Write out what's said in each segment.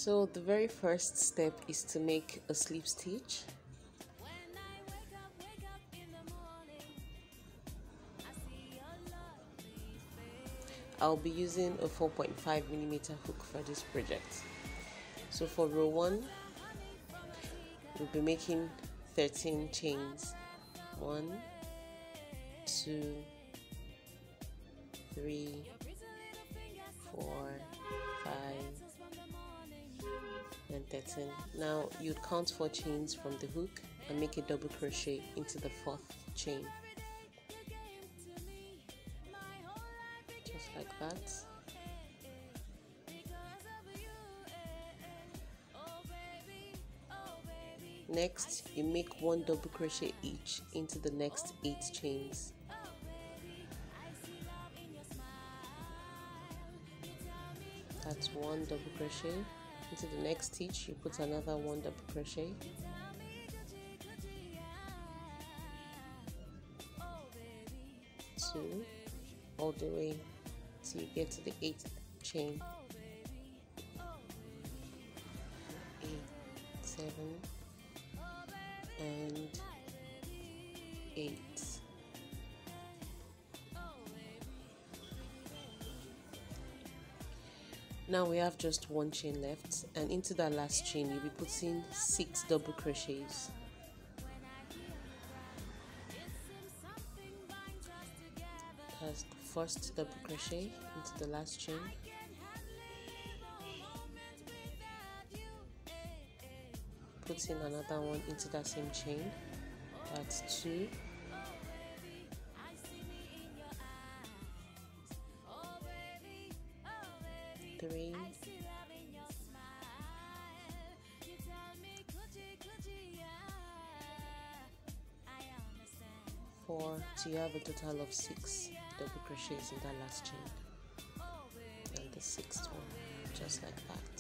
So the very first step is to make a slip stitch. I'll be using a 4.5mm hook for this project. So for row 1, we'll be making 13 chains. 1, 2, 3, 4, 5, and 13. Now you'd count 4 chains from the hook and make a double crochet into the 4th chain. Just like that. Next, you make 1 double crochet each into the next 8 chains. That's 1 double crochet. Into the next stitch, you put another 1 double crochet. Two, all the way till you get to the 8th chain. 8, 7, and 8. Now we have just 1 chain left, and into that last chain you'll be putting 6 double crochets. That's the first double crochet into the last chain. Put in another one into that same chain. That's 2. 3. 4. So you have a total of 6 double crochets in that last chain. And the 6th one, just like that.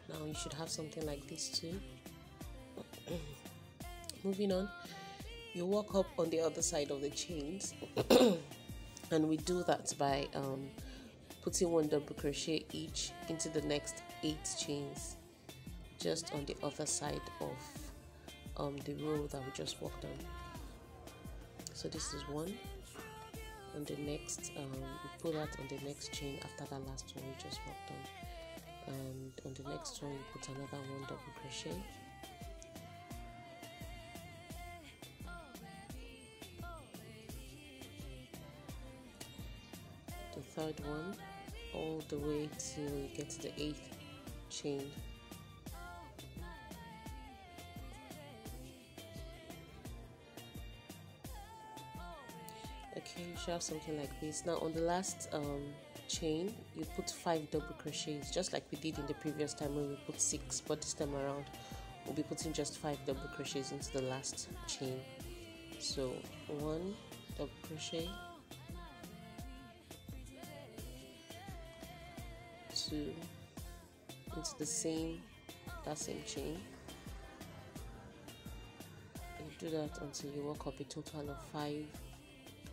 Now you should have something like this too. Moving on, you walk up on the other side of the chains. And we do that by putting 1 double crochet each into the next 8 chains, just on the other side of the row that we just walked on. So this is 1. On the next, we put that on the next chain after that last one we just walked on. And on the next one, we put another 1 double crochet. The 3rd one, all the way till you get to the 8th chain. Okay, you should have something like this. Now on the last chain, you put 5 double crochets, just like we did in the previous time when we put 6, but this time around we'll be putting just 5 double crochets into the last chain. So 1 double crochet, 2 into the same chain. You do that until you work up a total of 5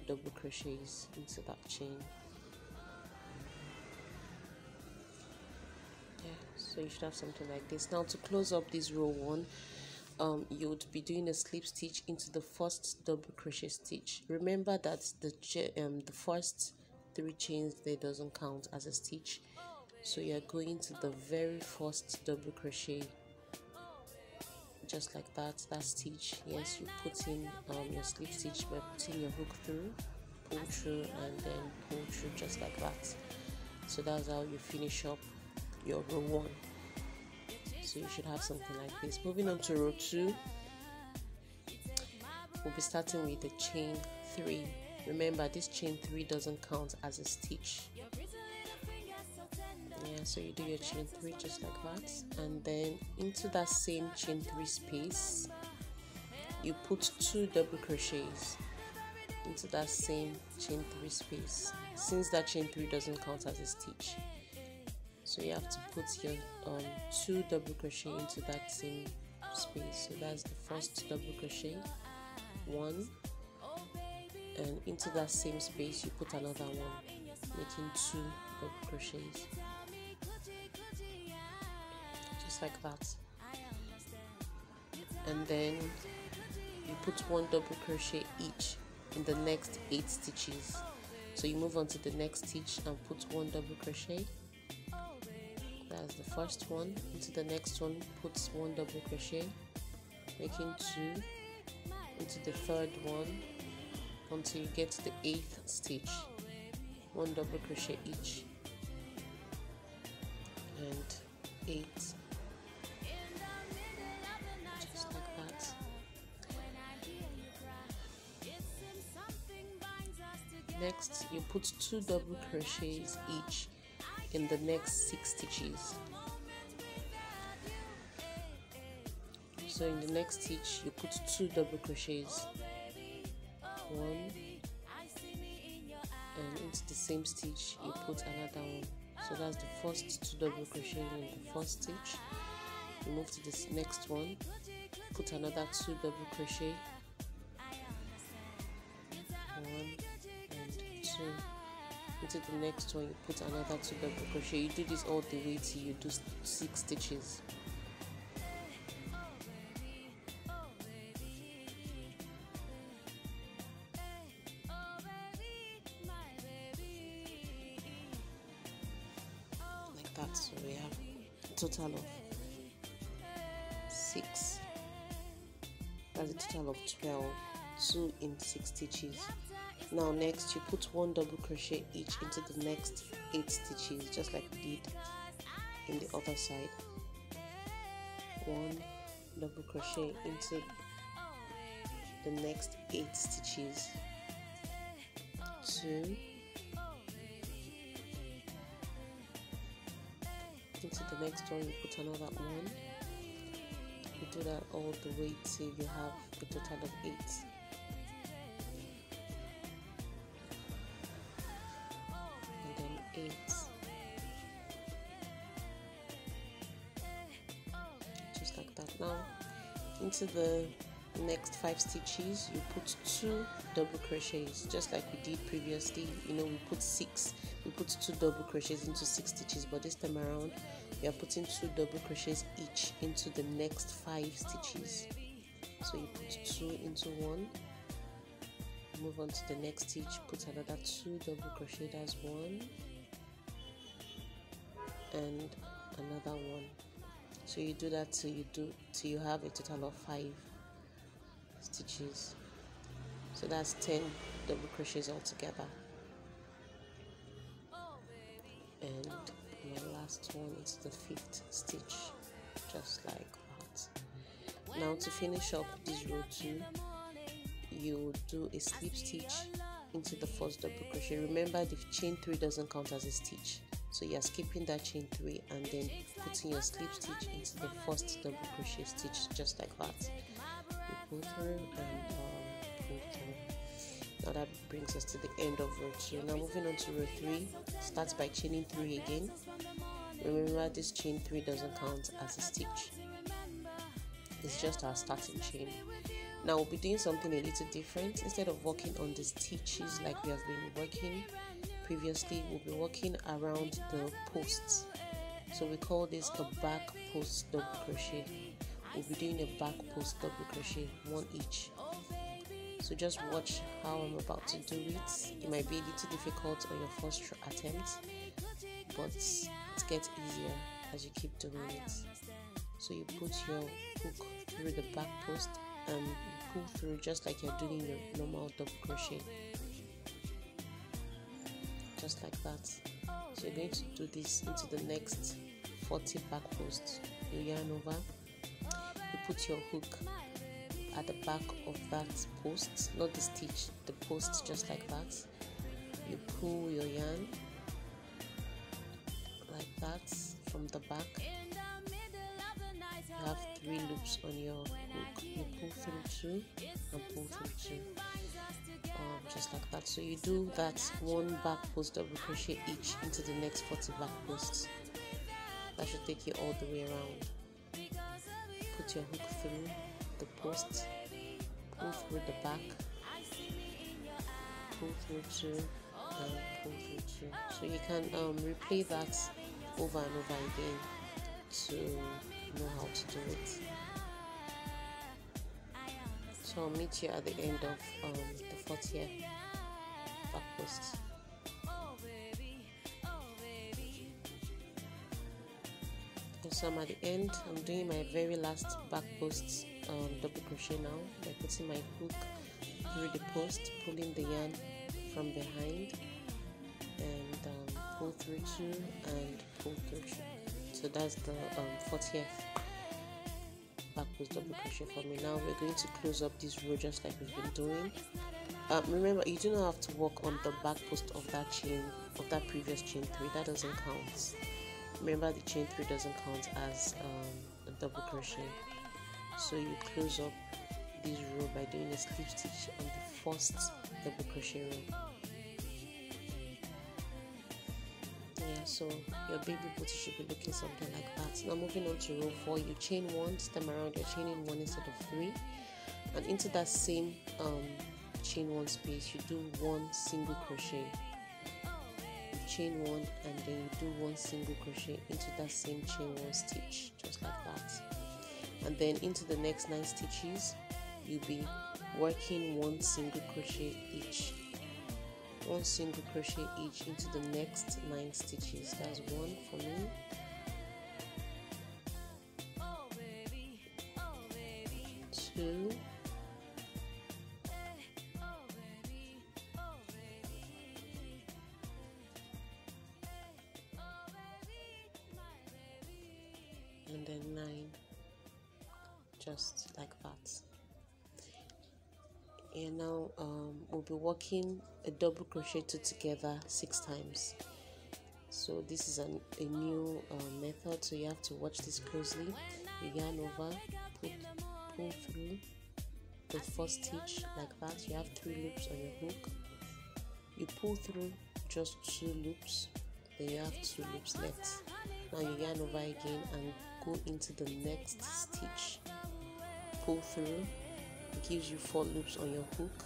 double crochets into that chain. Yeah, so you should have something like this. Now to close up this row 1, you would be doing a slip stitch into the first double crochet stitch. Remember that the first 3 chains there doesn't count as a stitch, so you're going to the very first double crochet, just like that stitch. Yes, you put in your slip stitch by putting your hook through, pull through, and then pull through, just like that. So that's how you finish up your row 1. So you should have something like this. Moving on to row 2, we'll be starting with the chain 3. Remember, this chain 3 doesn't count as a stitch. Yeah, so you do your chain 3 just like that, and then into that same chain 3 space you put 2 double crochets into that same chain 3 space, since that chain 3 doesn't count as a stitch. So you have to put your 2 double crochet into that same space. So that's the first double crochet, 1, and into that same space you put another 1. making 2 double crochets, just like that. And then you put 1 double crochet each in the next 8 stitches. So you move on to the next stitch and put 1 double crochet. That's the first one. Into the next one, put 1 double crochet, making 2. Into the third one until you get to the 8th stitch, 1 double crochet each, and 8, just like that. Next, you put 2 double crochets each in the next 6 stitches. So in the next stitch, you put 2 double crochets, 1, and into the same stitch you put another one. So that's the first 2 double crochets in the first stitch. You move to this next one, put another 2 double crochet, 1 and 2. Into the next one, you put another 2 double crochet. You do this all the way till you do 6 stitches. Like that. So we have a total of 6. That's a total of 12. 2 in 6 stitches. Now next, you put 1 double crochet each into the next 8 stitches, just like we did in the other side. 1 double crochet into the next 8 stitches, 2 into the next one, you put another 1. You do that all the way till you have a total of 8. And then 8. Just like that. Now into the next 5 stitches, you put 2 double crochets, just like we did previously. You know, we put 2 double crochets into 6 stitches, but this time around we are putting 2 double crochets each into the next 5 stitches. So you put 2 into 1, move on to the next stitch, put another 2 double crochet, that's 1 and another 1. So you do that till you have a total of 5 stitches. So that's 10 double crochets altogether. And my last one is the 5th stitch, just like that. Now to finish up this row 2, you do a slip stitch into the first double crochet. Remember, the chain 3 doesn't count as a stitch, so you are skipping that chain 3 and then putting your slip stitch into the first double crochet stitch, just like that. You pull through and pull through. Now that brings us to the end of row 2. Now moving on to row 3, starts by chaining 3 again. Remember, this chain 3 doesn't count as a stitch, it's just our starting chain. Now we'll be doing something a little different. Instead of working on the stitches like we have been working previously, we'll be working around the posts. So we call this a back post double crochet. We'll be doing a back post double crochet, 1 each. So just watch how I'm about to do it. It might be a little difficult on your first attempt, but it gets easier as you keep doing it. So you put your hook through the back post and you pull through just like you're doing your normal double crochet, just like that. So you're going to do this into the next 40 back posts. You yarn over, you put your hook at the back of that post, not the stitch, the post, just like that. You pull your yarn like that from the back. You have 3 loops on your hook. You pull through 2 and pull through 2, just like that. So you do that 1 back post double crochet each into the next 40 back posts. That should take you all the way around. Put your hook through the post, pull through the back, pull through 2 and pull through 2. So you can replay that over and over again to know how to do it. So I'll meet you at the end of the 40th back post. So I'm at the end. I'm doing my very last back post double crochet now by putting my hook through the post, pulling the yarn from behind, and pull through 2 and pull through 2. So that's the 40th back post double crochet for me. Now we're going to close up this row just like we've been doing. Remember, you do not have to work on the back post of that chain, of that previous chain 3. That doesn't count. Remember, the chain 3 doesn't count as a double crochet. So you close up this row by doing a slip stitch on the first double crochet row. Yeah, so your baby booty should be looking something like that. Now moving on to row 4, you chain 1, this time around you're chaining 1 instead of 3, and into that same chain 1 space you do 1 single crochet. You chain 1 and then you do 1 single crochet into that same chain 1 stitch, just like that. And then into the next 9 stitches you'll be working 1 single crochet each. 1 single crochet each into the next 9 stitches. That's 1 for me. 2, 9, just like that. And now we'll be working a double crochet 2 together 6 times. So this is a new method, so you have to watch this closely. You yarn over, pull through the first stitch like that. You have 3 loops on your hook. You pull through just 2 loops, then you have 2 loops left. Now you yarn over again and go into the next stitch. Pull through, it gives you 4 loops on your hook.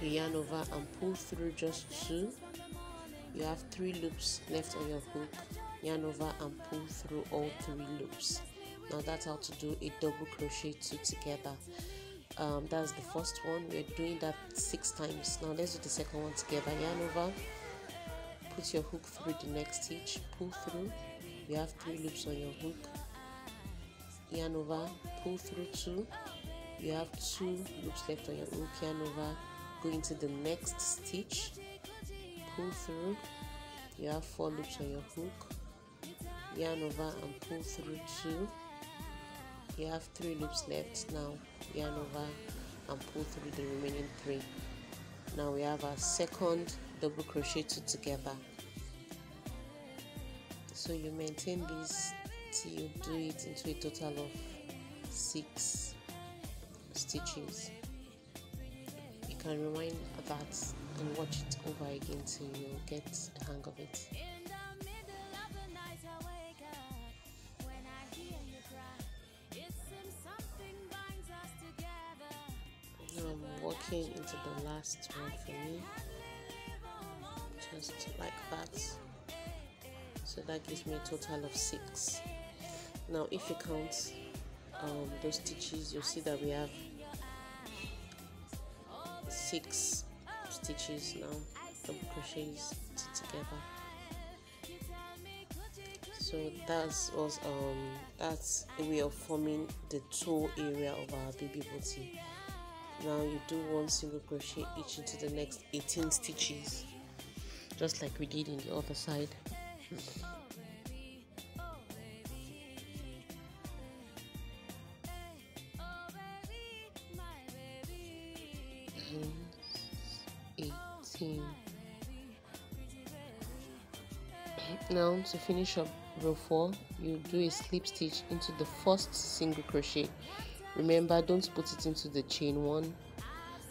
You yarn over and pull through just 2. You have 3 loops left on your hook. Yarn over and pull through all 3 loops. Now that's how to do a double crochet 2 together. That's the first one. We're doing that 6 times. Now let's do the second one together. Yarn over, put your hook through the next stitch, pull through. You have 3 loops on your hook. Yarn over, pull through 2. You have 2 loops left on your hook. Yarn over, go into the next stitch, pull through. You have 4 loops on your hook. Yarn over and pull through 2. You have 3 loops left. Now yarn over and pull through the remaining 3. Now we have our second double crochet 2 together. So you maintain this till you do it into a total of 6 stitches. You can rewind that and watch it over again till you get the hang of it. Now I'm walking into the last one for me, just like that. So that gives me a total of 6. Now if you count those stitches, you'll see that we have 6 stitches now, double crochets together. So that's a way of forming the toe area of our baby booty. Now you do 1 single crochet each into the next 18 stitches, just like we did in the other side. And 18. Now to finish up row 4, you do a slip stitch into the first single crochet. Remember, don't put it into the chain 1.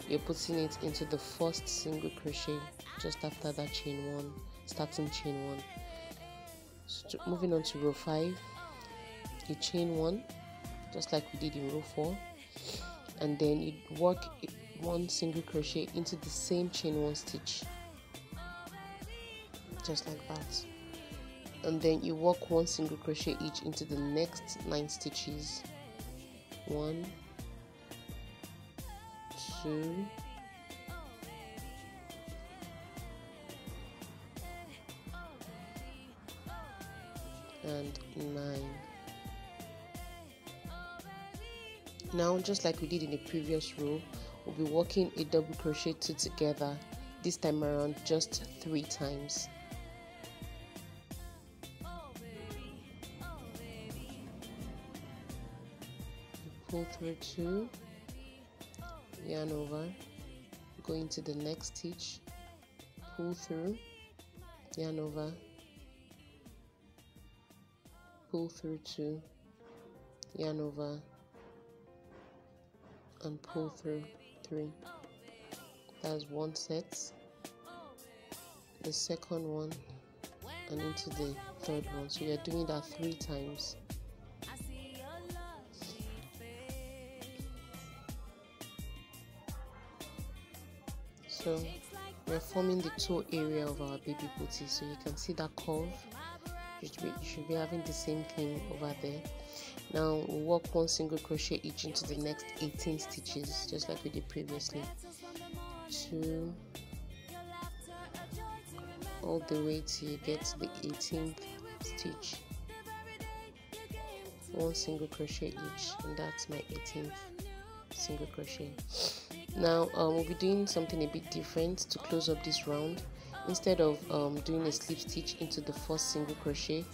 You're putting it into the first single crochet just after that chain 1, starting chain 1. So moving on to row 5, you chain 1 just like we did in row 4, and then you work 1 single crochet into the same chain 1 stitch, just like that, and then you work 1 single crochet each into the next 9 stitches. 1, 2, and 9. Now, just like we did in the previous row, we'll be working a double crochet 2 together, this time around just 3 times. Pull through 2, yarn over, go into the next stitch, pull through, yarn over, pull through 2, yarn over, and pull through 3. That's 1 set, the second one, and into the third one. So you're doing that 3 times. So we're forming the toe area of our baby booty, so you can see that curve. You should be having the same thing over there. Now we'll work 1 single crochet each into the next 18 stitches, just like we did previously. 2, all the way till you get to the 18th stitch. 1 single crochet each, and that's my 18th single crochet. Now we'll be doing something a bit different to close up this round. Instead of doing a slip stitch into the first single crochet,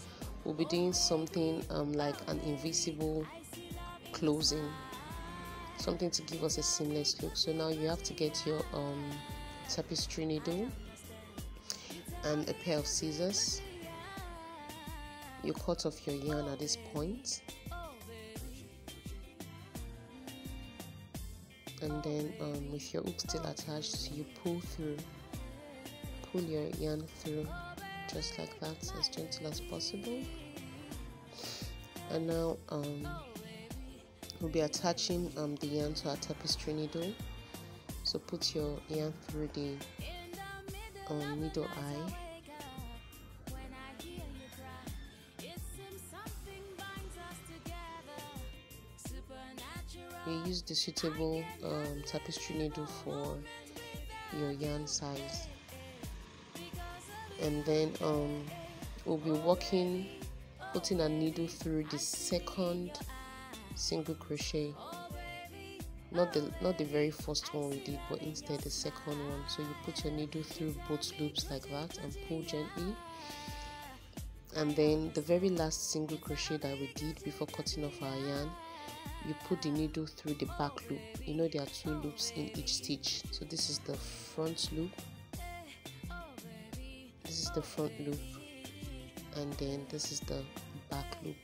we'll be doing something like an invisible closing, something to give us a seamless look. So now you have to get your tapestry needle and a pair of scissors. You cut off your yarn at this point, and then with your hook still attached, you pull your yarn through just like that, as gentle as possible. And now we'll be attaching the yarn to our tapestry needle. So put your yarn through the needle eye, we use the suitable tapestry needle for your yarn size. And then we'll be putting a needle through the second single crochet, not the very first one we did, but instead the second one. So you put your needle through both loops like that and pull gently, and then the very last single crochet that we did before cutting off our yarn, you put the needle through the back loop. You know there are 2 loops in each stitch, so this is the front loop, this is the front loop, and then this is the back loop.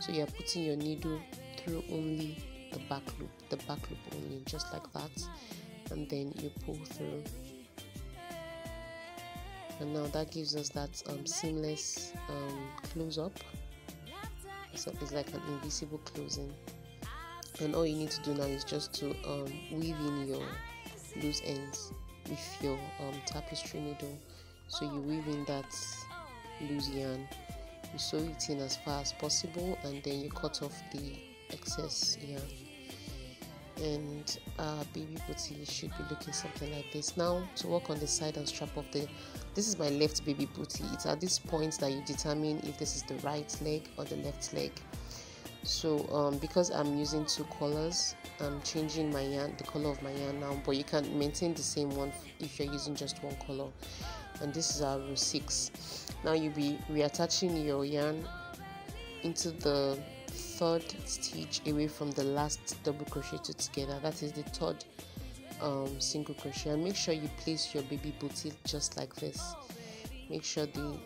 So you're putting your needle through only the back loop only, just like that, and then you pull through, and now that gives us that seamless close up. So it's like an invisible closing, and all you need to do now is just to weave in your loose ends with your tapestry needle. So you weave in that loose yarn, you sew it in as far as possible, and then you cut off the excess yarn, and our baby booty should be looking something like this. Now to work on the side and strap of this is my left baby booty. It's at this point that you determine if this is the right leg or the left leg. So because I'm using 2 colors, I'm changing my yarn, the color of my yarn now, but you can maintain the same one if you're using just 1 color. And this is our row 6. Now you'll be reattaching your yarn into the 3rd stitch away from the last double crochet 2 together. That is the 3rd single crochet, and make sure you place your baby booty just like this. Make sure the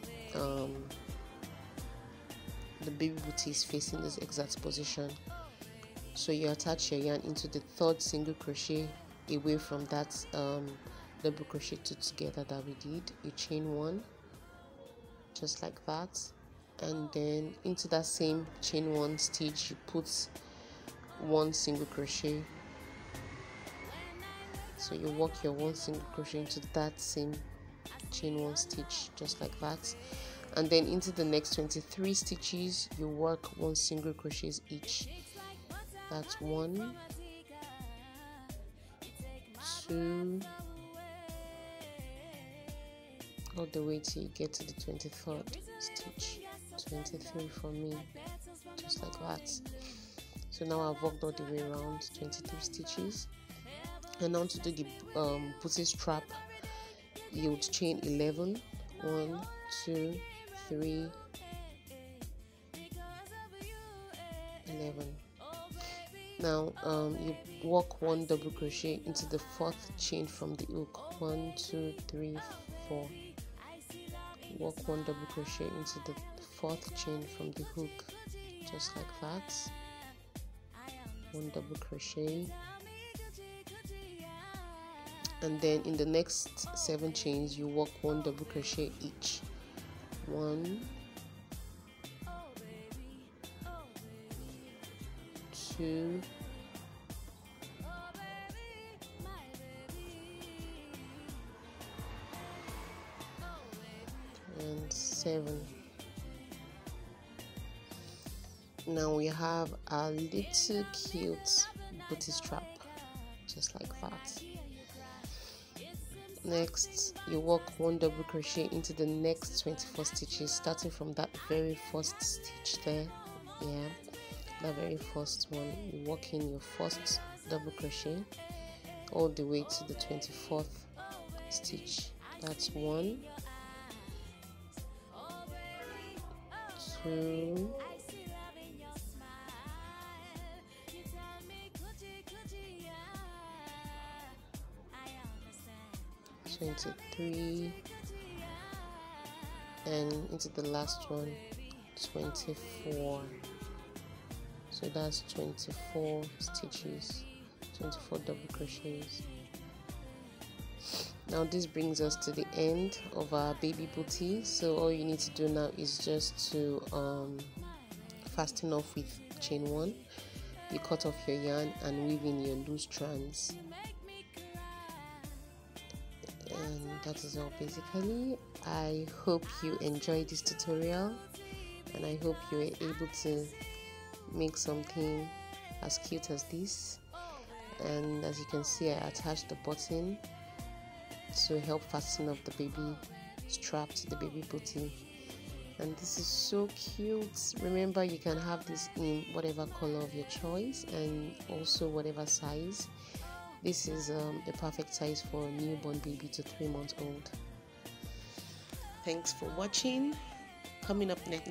baby booty is facing this exact position. So you attach your yarn into the 3rd single crochet away from that double crochet 2 together that we did. You chain 1 just like that, and then into that same chain 1 stitch you put 1 single crochet, So you work your 1 single crochet into that same chain 1 stitch, just like that, and then into the next 23 stitches you work 1 single crochets each. That's 1, 2, all the way till you get to the 23rd stitch, 23 for me, just like that. So now I've worked all the way around 23 stitches, and now to do the booty strap, you would chain 11, 1, 2, 3, 11. Now you work 1 double crochet into the 4th chain from the hook, 1, 2, 3, 4. Work 1 double crochet into the 4th chain from the hook, just like that. 1 double crochet, and then in the next 7 chains you work 1 double crochet each. 1, 2, and 7. Now we have a little cute booty strap, just like that. Next, you work 1 double crochet into the next 24 stitches, starting from that very first stitch there. Yeah, the very first one. You work in your first double crochet all the way to the 24th stitch. That's 1, 2, 23, and into the last one, 24. So that's 24 stitches, 24 double crochets. Now this brings us to the end of our baby booty. So all you need to do now is just to fasten off with chain 1. You cut off your yarn and weave in your loose strands, and that is all basically. I hope you enjoyed this tutorial, and I hope you were able to make something as cute as this. And as you can see, I attached the button to help fasten up the baby strap to the baby booty, and this is so cute. Remember, you can have this in whatever color of your choice and also whatever size. This is a perfect size for a newborn baby to 3 months old. Thanks for watching. Coming up next